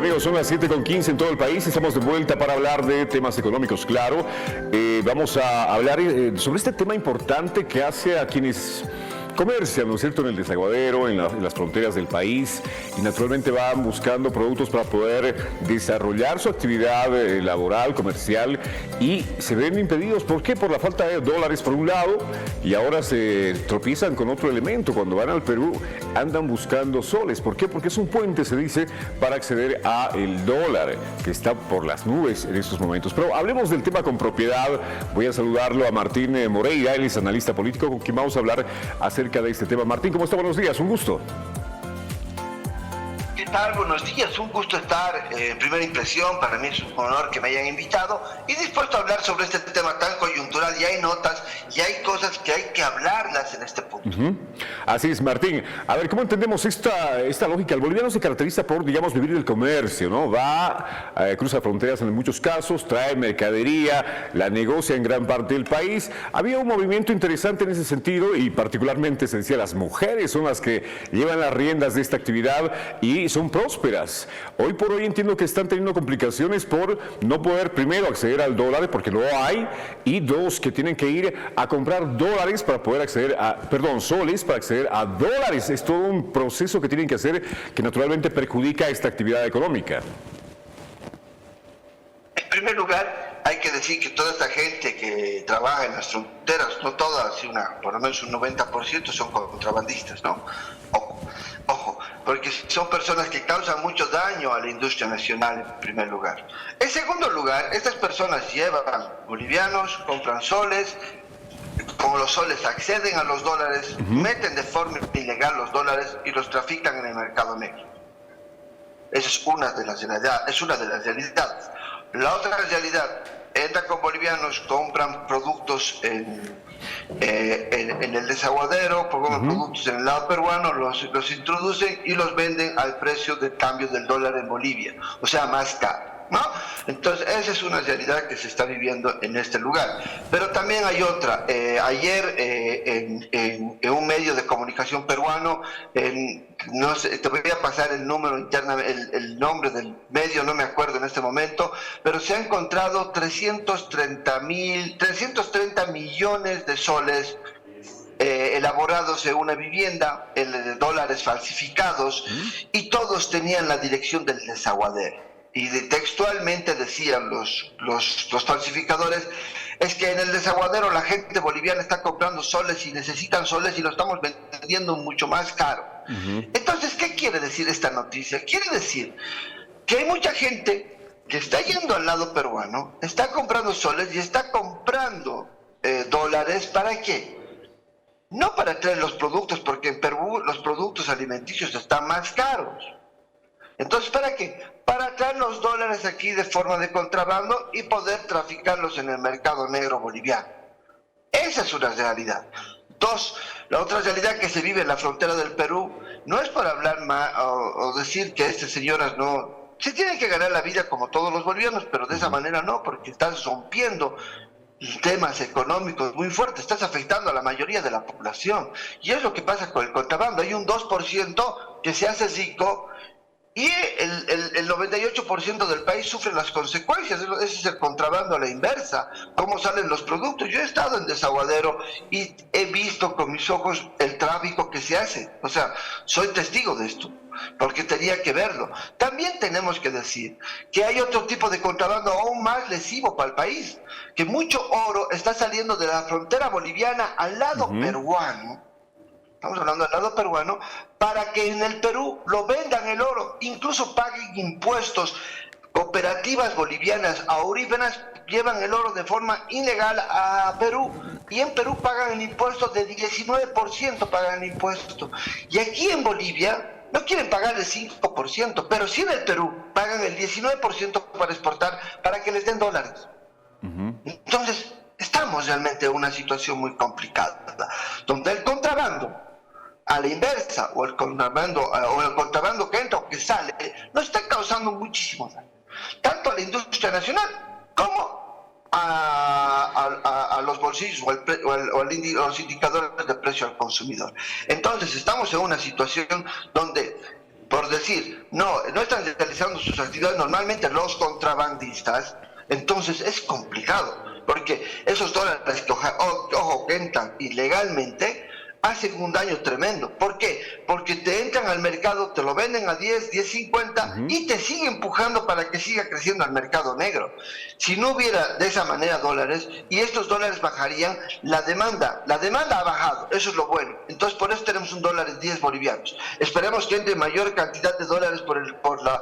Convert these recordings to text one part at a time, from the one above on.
Amigos, son las 7:15 en todo el país. Estamos de vuelta para hablar de temas económicos, claro. Vamos a hablar sobre este tema importante que hace a quienes comercian, ¿no es cierto?, en el desaguadero, en las fronteras del país, y naturalmente van buscando productos para poder desarrollar su actividad laboral, comercial, y se ven impedidos. ¿Por qué? Por la falta de dólares por un lado, y ahora se tropiezan con otro elemento. Cuando van al Perú andan buscando soles. ¿Por qué? Porque es un puente, se dice, para acceder a el dólar, que está por las nubes en estos momentos. Pero hablemos del tema con propiedad. Voy a saludarlo a Martín Moreira, él es analista político, con quien vamos a hablar acerca de este tema. Martín, ¿cómo está? Buenos días, un gusto. ¿Qué tal? Buenos días, un gusto estar en primera impresión. Para mí es un honor que me hayan invitado y dispuesto a hablar sobre este tema tan coyuntural. Y hay notas y hay cosas que hay que hablarlas en este punto. Así es, Martín. A ver, ¿cómo entendemos esta lógica? El boliviano se caracteriza por, digamos, vivir del comercio, ¿no? Va, cruza fronteras en muchos casos, trae mercadería, la negocia en gran parte del país. Había un movimiento interesante en ese sentido y particularmente se decía las mujeres son las que llevan las riendas de esta actividad y son prósperas. Hoy por hoy entiendo que están teniendo complicaciones por no poder, primero, acceder al dólar porque no hay, y dos, que tienen que ir a comprar dólares para poder acceder a, soles para acceder a dólares. Es todo un proceso que tienen que hacer que naturalmente perjudica esta actividad económica. En primer lugar, hay que decir que toda esta gente que trabaja en las fronteras, no todas, por lo menos un 90% son contrabandistas, ¿no? Ojo, porque son personas que causan mucho daño a la industria nacional en primer lugar. En segundo lugar, estas personas llevan bolivianos, compran soles, con los soles acceden a los dólares, meten de forma ilegal los dólares y los trafican en el mercado negro. Esa es una de las realidades. La otra realidad, entran con bolivianos, compran productos en el desaguadero, productos en el lado peruano, los introducen y los venden al precio de cambio del dólar en Bolivia, o sea, más caro, ¿no? Entonces, esa es una realidad que se está viviendo en este lugar. Pero también hay otra. Ayer, en un medio de comunicación peruano, no sé, te voy a pasar el número el nombre del medio, no me acuerdo en este momento, pero se ha encontrado 330 millones de soles elaborados en una vivienda, de dólares falsificados, y todos tenían la dirección del desaguadero. Y textualmente decían los falsificadores, es que en el desaguadero la gente boliviana está comprando soles y necesitan soles y lo estamos vendiendo mucho más caro. Entonces, ¿qué quiere decir esta noticia? Quiere decir que hay mucha gente que está yendo al lado peruano, está comprando soles y está comprando dólares. ¿Para qué? No para traer los productos, porque en Perú los productos alimenticios están más caros. Entonces, ¿para qué? Para traer los dólares aquí de forma de contrabando y poder traficarlos en el mercado negro boliviano. Esa es una realidad. Dos, la otra realidad que se vive en la frontera del Perú, no es para hablar más o decir que estas señoras no... Se tienen que ganar la vida como todos los bolivianos, pero de esa manera no, porque estás rompiendo temas económicos muy fuertes, estás afectando a la mayoría de la población. Y es lo que pasa con el contrabando. Hay un 2% que se hace rico y el 98% del país sufre las consecuencias. Ese es el contrabando a la inversa. ¿Cómo salen los productos? Yo he estado en desaguadero y he visto con mis ojos el tráfico que se hace. O sea, soy testigo de esto, porque tenía que verlo. También tenemos que decir que hay otro tipo de contrabando aún más lesivo para el país, que mucho oro está saliendo de la frontera boliviana al lado peruano. Estamos hablando del lado peruano, para que en el Perú lo vendan el oro, incluso paguen impuestos. Cooperativas bolivianas auríferas llevan el oro de forma ilegal a Perú y en Perú pagan el impuesto de 19%, pagan el impuesto. Y aquí en Bolivia no quieren pagar el 5%, pero sí en el Perú pagan el 19% para exportar, para que les den dólares. Entonces, estamos realmente en una situación muy complicada, donde el contrabando a la inversa, o el contrabando que entra o que sale, nos está causando muchísimo daño, tanto a la industria nacional como a los bolsillos o los indicadores de precio al consumidor. Entonces estamos en una situación donde por decir, no están realizando sus actividades normalmente los contrabandistas, entonces es complicado, porque esos dólares que, ojo, que entran ilegalmente, hacen un daño tremendo. ¿Por qué? Porque te entran al mercado, te lo venden a 10, 10.50 y te sigue empujando para que siga creciendo el mercado negro. Si no hubiera de esa manera dólares y estos dólares bajarían, la demanda ha bajado, eso es lo bueno. Entonces por eso tenemos un dólar en 10 bolivianos. Esperemos que entre mayor cantidad de dólares por la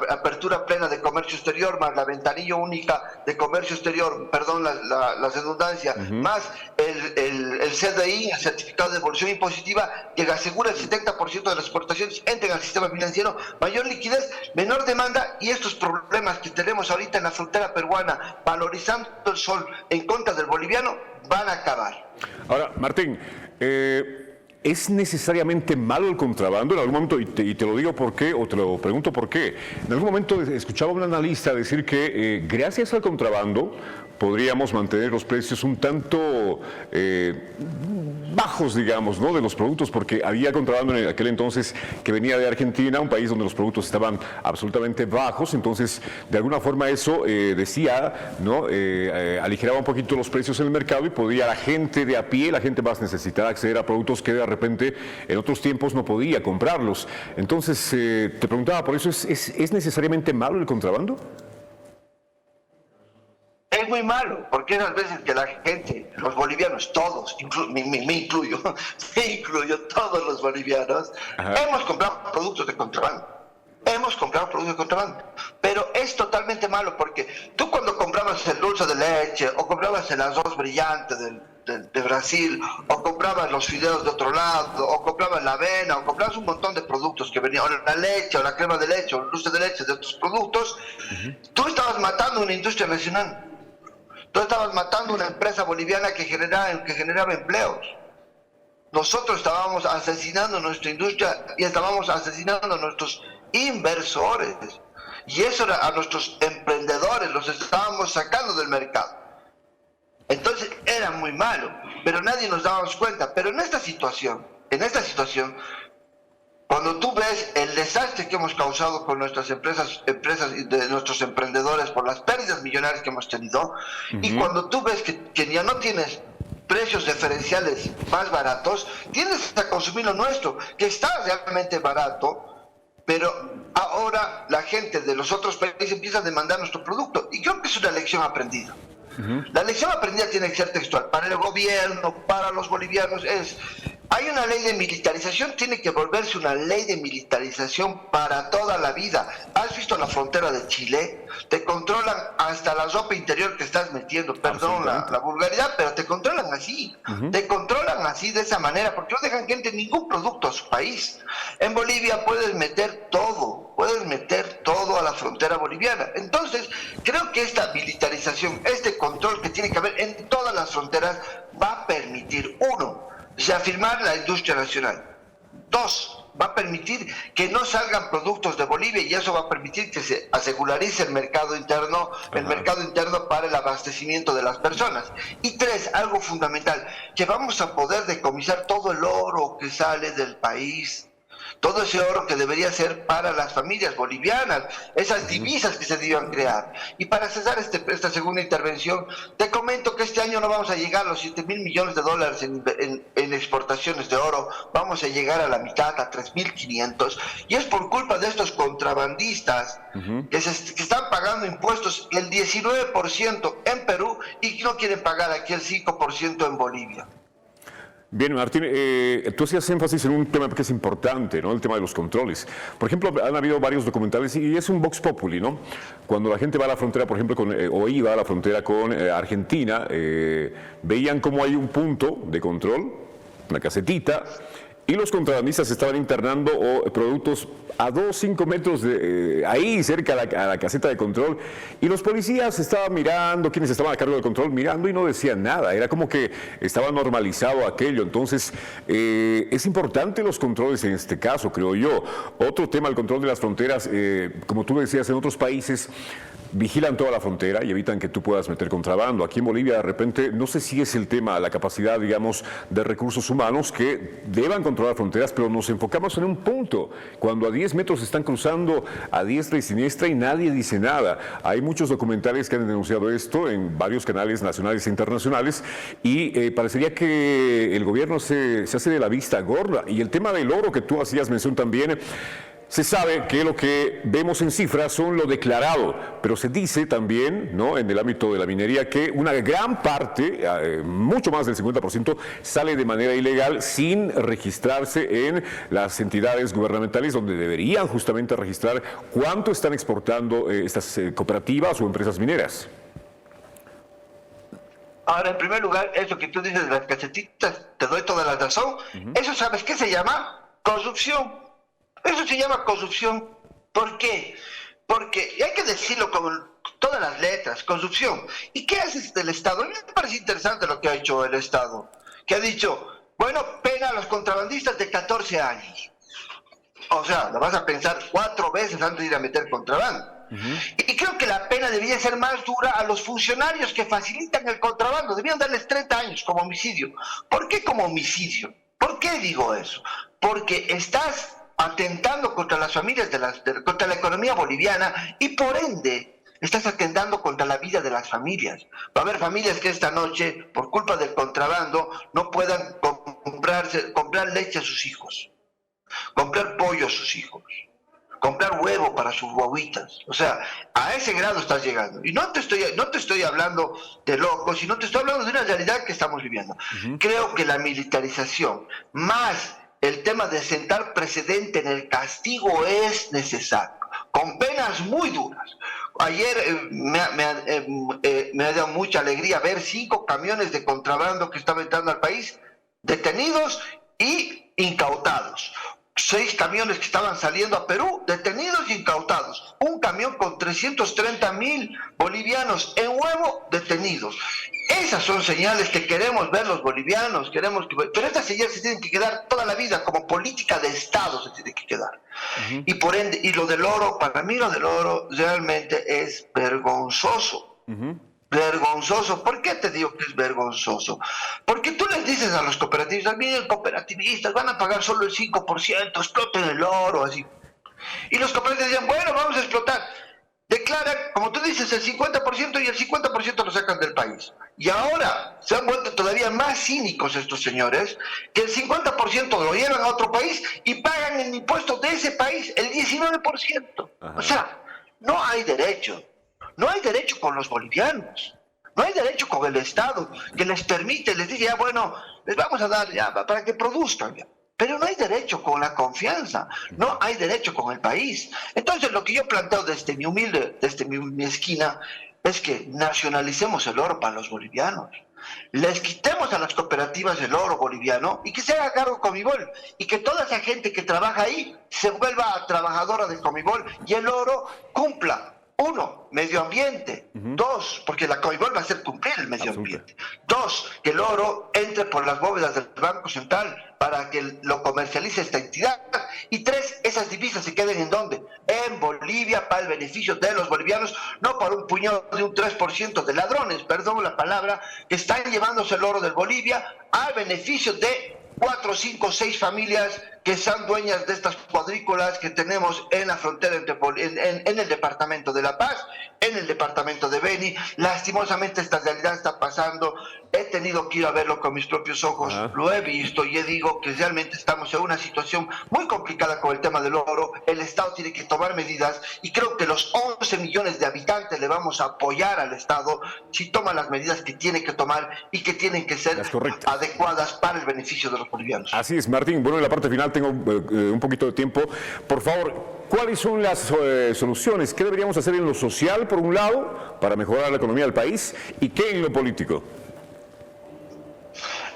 apertura plena de comercio exterior, más la ventanilla única de comercio exterior, perdón la redundancia, más el CDI, el certificado de devolución impositiva, que asegura el 70% de las exportaciones entren al sistema financiero, mayor liquidez, menor demanda, y estos problemas que tenemos ahorita en la frontera peruana, valorizando el sol en contra del boliviano, van a acabar. Ahora, Martín, ¿es necesariamente malo el contrabando? En algún momento, y te lo digo por qué, o te lo pregunto por qué, en algún momento escuchaba a un analista decir que gracias al contrabando podríamos mantener los precios un tanto bajos, digamos, ¿no?, de los productos, porque había contrabando en aquel entonces que venía de Argentina, un país donde los productos estaban absolutamente bajos. Entonces, de alguna forma eso decía, ¿no?, aligeraba un poquito los precios en el mercado y podía la gente de a pie, la gente más necesitada, acceder a productos que de repente en otros tiempos no podía comprarlos. Entonces, te preguntaba, ¿por eso es necesariamente malo el contrabando? Es muy malo, porque esas veces que la gente, los bolivianos, todos, me incluyo, todos los bolivianos, hemos comprado productos de contrabando. Pero es totalmente malo, porque tú cuando comprabas el dulce de leche, o comprabas el arroz brillante de Brasil, o comprabas los fideos de otro lado, o comprabas la avena, o comprabas un montón de productos que venían, o la leche, o la crema de leche, o el dulce de leche de otros productos, tú estabas matando una industria nacional. Tú estabas matando una empresa boliviana que generaba empleos. Nosotros estábamos asesinando nuestra industria y estábamos asesinando a nuestros inversores. Y eso era a nuestros emprendedores, los estábamos sacando del mercado. Entonces era muy malo, pero nadie nos dábamos cuenta. Pero en esta situación, cuando tú ves el desastre que hemos causado con nuestras empresas y de nuestros emprendedores por las pérdidas millonarias que hemos tenido, y cuando tú ves que ya no tienes precios diferenciales más baratos, tienes que consumir lo nuestro, que está realmente barato, pero ahora la gente de los otros países empieza a demandar nuestro producto, y creo que es una lección aprendida. La lección aprendida tiene que ser textual. Para el gobierno, para los bolivianos, hay una ley de militarización, tiene que volverse una ley de militarización para toda la vida. ¿Has visto la frontera de Chile? Te controlan hasta la ropa interior que estás metiendo, perdón la vulgaridad, pero te controlan así. Te controlan así, de esa manera, porque no dejan que entre ningún producto a su país. En Bolivia puedes meter todo a la frontera boliviana. Entonces, creo que esta militarización, este control que tiene que haber en todas las fronteras, va a permitir, uno, reafirmar la industria nacional. Dos, va a permitir que no salgan productos de Bolivia, y eso va a permitir que se asegurarice el mercado interno para el abastecimiento de las personas. Y tres, algo fundamental, que vamos a poder decomisar todo el oro que sale del país. Todo ese oro que debería ser para las familias bolivianas, esas divisas que se debían crear. Y para cesar esta segunda intervención, te comento que este año no vamos a llegar a los 7.000 millones de dólares en exportaciones de oro, vamos a llegar a la mitad, a 3.500, y es por culpa de estos contrabandistas que están pagando impuestos el 19% en Perú y no quieren pagar aquí el 5% en Bolivia. Bien, Martín, tú hacías énfasis en un tema que es importante, ¿no? El tema de los controles. Por ejemplo, han habido varios documentales y es un vox populi, ¿no? Cuando la gente va a la frontera, por ejemplo, o iba a la frontera con Argentina, veían cómo hay un punto de control, una casetita, y los contrabandistas estaban internando productos a 2-5 metros de ahí, cerca a la caseta de control, y los policías estaban mirando, quienes estaban a cargo del control, mirando y no decían nada. Era como que estaba normalizado aquello. Entonces, es importante los controles en este caso, creo yo. Otro tema, el control de las fronteras, como tú decías, en otros países vigilan toda la frontera y evitan que tú puedas meter contrabando. Aquí en Bolivia, de repente, no sé si es el tema, la capacidad, digamos, de recursos humanos que deban controlar fronteras, pero nos enfocamos en un punto, cuando a 10 metros están cruzando a diestra y siniestra y nadie dice nada. Hay muchos documentales que han denunciado esto en varios canales nacionales e internacionales y parecería que el gobierno se hace de la vista gorda. Y el tema del oro que tú hacías mención también, se sabe que lo que vemos en cifras son lo declarado, pero se dice también, ¿no?, en el ámbito de la minería que una gran parte, mucho más del 50%, sale de manera ilegal sin registrarse en las entidades gubernamentales donde deberían justamente registrar cuánto están exportando estas cooperativas o empresas mineras. Ahora, en primer lugar, eso que tú dices de las casetitas, te doy toda la razón. Eso, ¿sabes qué se llama? Corrupción. Eso se llama corrupción. ¿Por qué? Porque, y hay que decirlo con todas las letras, corrupción. ¿Y qué hace el Estado? A mí me parece interesante lo que ha hecho el Estado, que ha dicho, bueno, pena a los contrabandistas de 14 años. O sea, lo vas a pensar 4 veces antes de ir a meter contrabando. Y creo que la pena debía ser más dura a los funcionarios que facilitan el contrabando. Debían darles 30 años como homicidio. ¿Por qué como homicidio? ¿Por qué digo eso? Porque estás atentando contra las familias, contra la economía boliviana y por ende estás atentando contra la vida de las familias. Va a haber familias que esta noche, por culpa del contrabando, no puedan comprar leche a sus hijos, comprar pollo a sus hijos, comprar huevo para sus guaguitas. O sea, a ese grado estás llegando. Y no te estoy hablando de locos, sino te estoy hablando de una realidad que estamos viviendo. Creo que la militarización, más el tema de sentar precedente en el castigo es necesario, con penas muy duras. Ayer me ha dado mucha alegría ver 5 camiones de contrabando que estaban entrando al país, detenidos y incautados. 6 camiones que estaban saliendo a Perú, detenidos y incautados. Un camión con 330.000 bolivianos en huevo, detenidos. Esas son señales que queremos ver los bolivianos, pero estas señales se tienen que quedar toda la vida, como política de Estado se tiene que quedar. Y por ende, y lo del oro, para mí lo del oro realmente es vergonzoso. Vergonzoso. ¿Por qué te digo que es vergonzoso? Porque tú les dices a los cooperatistas, miren, cooperativistas, van a pagar solo el 5%, exploten el oro, así. Y los cooperatistas dicen, bueno, vamos a explotar. Declaran, como tú dices, el 50% y el 50% lo sacan del país. Y ahora se han vuelto todavía más cínicos estos señores, que el 50% lo llevan a otro país y pagan el impuesto de ese país, el 19%. Ajá. O sea, no hay derecho. No hay derecho con los bolivianos, no hay derecho con el Estado, que les permite, les dice, ya bueno, les vamos a dar ya para que produzcan ya. Pero no hay derecho con la confianza, no hay derecho con el país. Entonces lo que yo planteo desde mi esquina, es que nacionalicemos el oro para los bolivianos. Les quitemos a las cooperativas el oro boliviano y que se haga cargo Comibol y que toda esa gente que trabaja ahí se vuelva trabajadora de Comibol y el oro cumpla. 1, medio ambiente. 2, porque la Comibol va a hacer cumplir el medio ambiente. 2, que el oro entre por las bóvedas del Banco Central para que lo comercialice esta entidad. Y 3, esas divisas se queden ¿en dónde? En Bolivia, para el beneficio de los bolivianos, no para un puñado de un 3% de ladrones, perdón la palabra, que están llevándose el oro de Bolivia al beneficio de 4, 5, 6 familias que son dueñas de estas cuadrículas que tenemos en la frontera en el departamento de La Paz, en el departamento de Beni. Lastimosamente esta realidad está pasando. He tenido que ir a verlo con mis propios ojos, lo he visto y digo que realmente estamos en una situación muy complicada con el tema del oro. El Estado tiene que tomar medidas y creo que los 11 millones de habitantes le vamos a apoyar al Estado si toma las medidas que tiene que tomar y que tienen que ser adecuadas para el beneficio de los bolivianos. Así es, Martín. Bueno, en la parte final tengo un poquito de tiempo. Por favor, ¿cuáles son las soluciones? ¿Qué deberíamos hacer en lo social, por un lado, para mejorar la economía del país? ¿Y qué en lo político?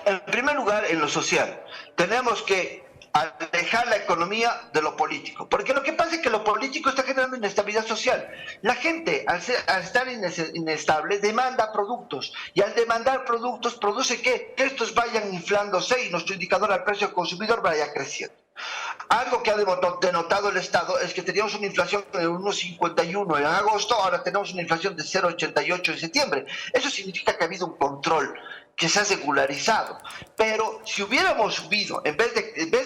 En primer lugar, en lo social. Tenemos que alejar la economía de lo político. Porque lo que pasa es que lo político está generando inestabilidad social. La gente, al estar inestable, demanda productos. Y al demandar productos, produce que estos vayan inflándose y nuestro indicador al precio del consumidor vaya creciendo. Algo que ha denotado el Estado es que teníamos una inflación de 1,51 en agosto, ahora tenemos una inflación de 0,88 en septiembre. Eso significa que ha habido un control que se ha regularizado. Pero si hubiéramos subido, en vez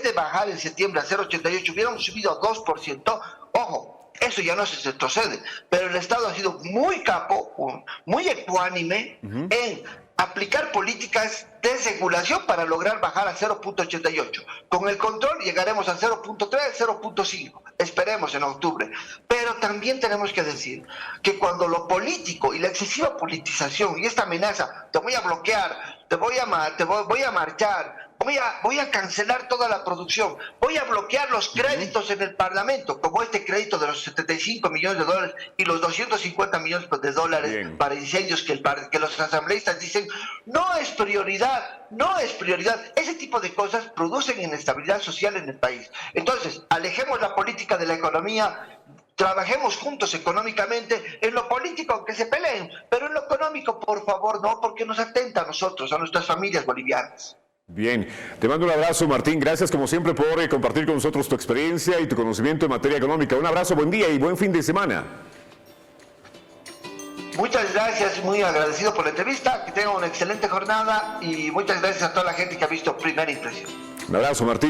de bajar en septiembre a 0,88, hubiéramos subido a 2%, ojo, eso ya no se retrocede. Pero el Estado ha sido muy capo, muy ecuánime en aplicar políticas de regulación para lograr bajar a 0,88. Con el control llegaremos a 0,3, 0,5. Esperemos en octubre. Pero también tenemos que decir que cuando lo político y la excesiva politización y esta amenaza, te voy a bloquear, voy a marchar, voy a cancelar toda la producción, voy a bloquear los créditos en el Parlamento, como este crédito de los 75 millones de dólares y los 250 millones de dólares Bien. para incendios que los asambleístas dicen no es prioridad, no es prioridad. Ese tipo de cosas producen inestabilidad social en el país. Entonces, alejemos la política de la economía, trabajemos juntos económicamente. En lo político, aunque se peleen, pero en lo económico, por favor, no, porque nos atenta a nosotros, a nuestras familias bolivianas. Bien, te mando un abrazo, Martín. Gracias como siempre por compartir con nosotros tu experiencia y tu conocimiento en materia económica. Un abrazo, buen día y buen fin de semana. Muchas gracias, muy agradecido por la entrevista, que tengan una excelente jornada y muchas gracias a toda la gente que ha visto Primera Impresión. Un abrazo, Martín.